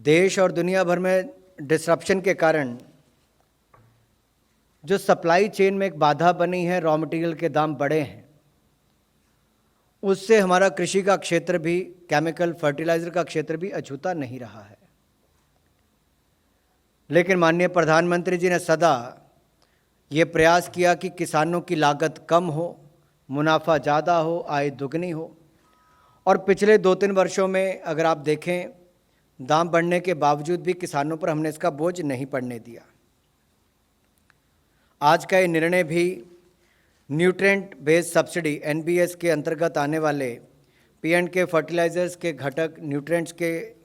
देश और दुनिया भर में डिसरप्शन के कारण जो सप्लाई चेन में एक बाधा बनी है, रॉ मटेरियल के दाम बढ़े हैं, उससे हमारा कृषि का क्षेत्र भी, केमिकल फर्टिलाइज़र का क्षेत्र भी अछूता नहीं रहा है। लेकिन माननीय प्रधानमंत्री जी ने सदा ये प्रयास किया कि किसानों की लागत कम हो, मुनाफा ज़्यादा हो, आय दुगनी हो। और पिछले 2-3 वर्षों में अगर आप देखें, दाम बढ़ने के बावजूद भी किसानों पर हमने इसका बोझ नहीं पड़ने दिया। आज का ये निर्णय भी न्यूट्रिएंट बेस्ड सब्सिडी NBS के अंतर्गत आने वाले P&K फर्टिलाइज़र्स के घटक, न्यूट्रिएंट्स के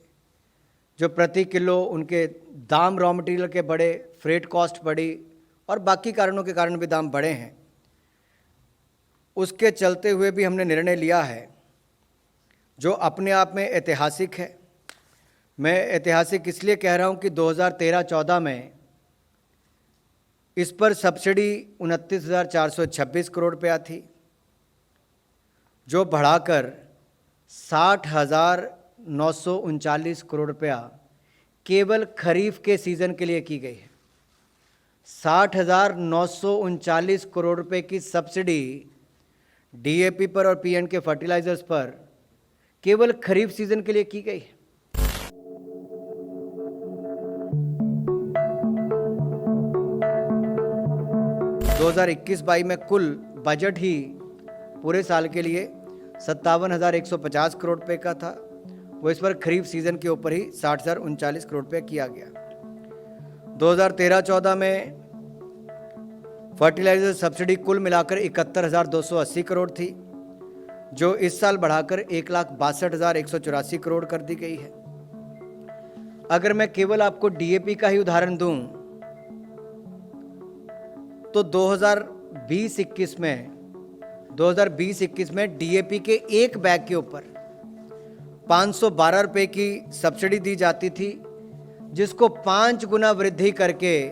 जो प्रति किलो उनके दाम, रॉ मटेरियल के बढ़े, फ्रेट कॉस्ट बढ़ी और बाकी कारणों के कारण भी दाम बढ़े हैं, उसके चलते हुए भी हमने निर्णय लिया है जो अपने आप में ऐतिहासिक है। मैं ऐतिहासिक इसलिए कह रहा हूं कि 2013-14 में इस पर सब्सिडी 29,426 करोड़ रुपया थी, जो बढ़ाकर 60,939 करोड़ रुपया केवल खरीफ के सीज़न के लिए की गई है। 60,939 करोड़ रुपए की सब्सिडी DAP पर और P&K फर्टिलाइजर्स पर केवल खरीफ सीजन के लिए की गई है। दो 2021-22 में कुल बजट ही पूरे साल के लिए 57,150 करोड़ रुपए का था, वो इस पर खरीफ सीजन के ऊपर ही 60,039 करोड़ रुपए किया गया। 2013-14 में फर्टिलाइजर सब्सिडी कुल मिलाकर 71,280 करोड़ थी, जो इस साल बढ़ाकर 1,62,184 करोड़ कर दी गई है। अगर मैं केवल आपको DAP का ही उदाहरण दूं तो 2020-21 में DAP के एक बैग के ऊपर 512 रुपये की सब्सिडी दी जाती थी, जिसको 5 गुना वृद्धि करके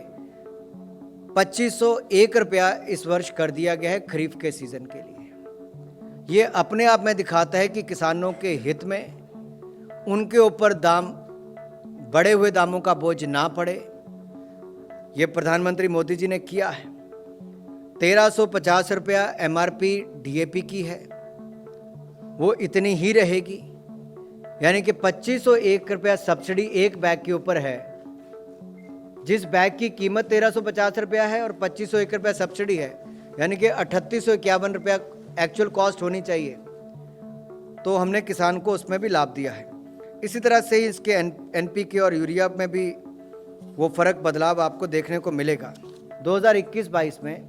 2,501 रुपया इस वर्ष कर दिया गया है खरीफ के सीजन के लिए। ये अपने आप में दिखाता है कि किसानों के हित में उनके ऊपर दाम, बढ़े हुए दामों का बोझ ना पड़े। ये प्रधानमंत्री मोदी जी ने किया है। 1,350 रुपया MRP DAP की है, वो इतनी ही रहेगी, यानी कि 2,501 रुपया सब्सिडी एक बैग के ऊपर है। जिस बैग की कीमत 1,350 रुपया है और 2,501 रुपया सब्सिडी है, यानी कि 3,851 रुपया एक्चुअल कॉस्ट होनी चाहिए, तो हमने किसान को उसमें भी लाभ दिया है। इसी तरह से ही इसके NPK और यूरिया में भी वो फ़र्क, बदलाव आपको देखने को मिलेगा। 2021-22 में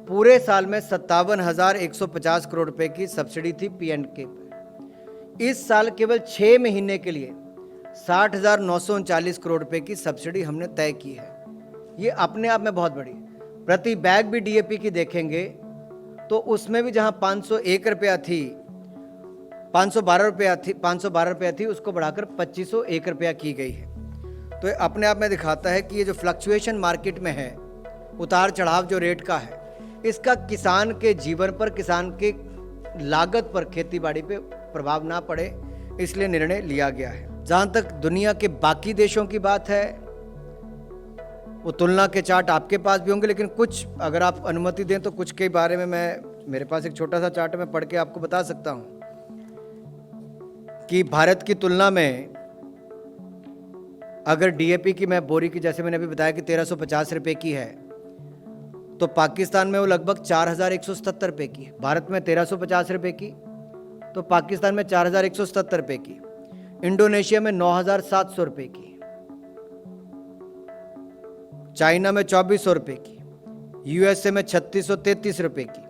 पूरे साल में 57,150 करोड़ रुपए की सब्सिडी थी P&K पर। इस साल केवल 6 महीने के लिए 60,939 करोड़ रुपए की सब्सिडी हमने तय की है। ये अपने आप में बहुत बड़ी। प्रति बैग भी DAP की देखेंगे तो उसमें भी जहां 501 रुपया थी, 512 रुपया थी, उसको बढ़ाकर 2,501 रुपया की गई है। तो ये अपने आप में दिखाता है कि ये जो फ्लक्चुएशन मार्केट में है, उतार चढ़ाव जो रेट का है, इसका किसान के जीवन पर, किसान के लागत पर, खेती बाड़ी पे प्रभाव ना पड़े, इसलिए निर्णय लिया गया है। जहाँ तक दुनिया के बाकी देशों की बात है, वो तुलना के चार्ट आपके पास भी होंगे, लेकिन कुछ अगर आप अनुमति दें तो कुछ के बारे में मेरे पास एक छोटा सा चार्ट मैं पढ़ के आपको बता सकता हूँ कि भारत की तुलना में अगर DAP की, मैं बोरी की, जैसे मैंने अभी बताया कि 1,350 रुपये की है, तो पाकिस्तान में वो लगभग 4,177 रुपये की है। भारत में 1,350 रुपये की, तो पाकिस्तान में 4,177 रुपये की। इंडोनेशिया में 9,700 रुपये की, चाइना में 2,400 रुपये की, USA में 3,633 रुपये की,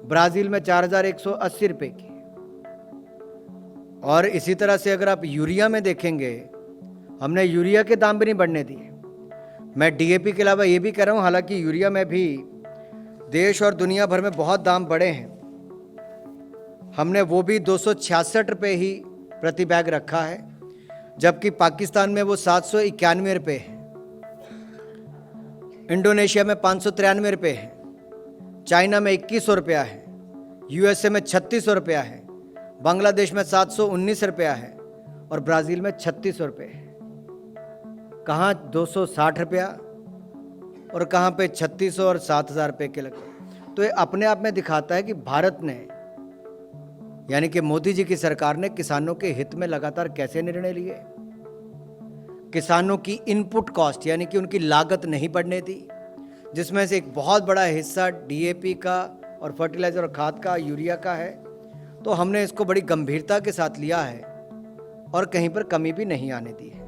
ब्राज़ील में 4,180 रुपये की। और इसी तरह से अगर आप यूरिया में देखेंगे, हमने यूरिया के दाम भी नहीं बढ़ने दिए। मैं DAP के अलावा ये भी कह रहा हूँ, हालांकि यूरिया में भी देश और दुनिया भर में बहुत दाम बढ़े हैं, हमने वो भी 266 रुपये ही प्रति बैग रखा है, जबकि पाकिस्तान में वो 791 रुपये है, इंडोनेशिया में 593 रुपये है, चाइना में 2,100 रुपया है, USA में 3,600 रुपया है, बांग्लादेश में 719 रुपया है और ब्राज़ील में 3,600 रुपये है। कहाँ 260 रुपया और कहाँ पे 3600 और 7000 रुपये के लगे। तो ये अपने आप में दिखाता है कि भारत ने, यानी कि मोदी जी की सरकार ने किसानों के हित में लगातार कैसे निर्णय लिए। किसानों की इनपुट कॉस्ट यानी कि उनकी लागत नहीं बढ़ने दी, जिसमें से एक बहुत बड़ा हिस्सा डीएपी का और फर्टिलाइज़र और खाद का, यूरिया का है। तो हमने इसको बड़ी गंभीरता के साथ लिया है और कहीं पर कमी भी नहीं आने दी है।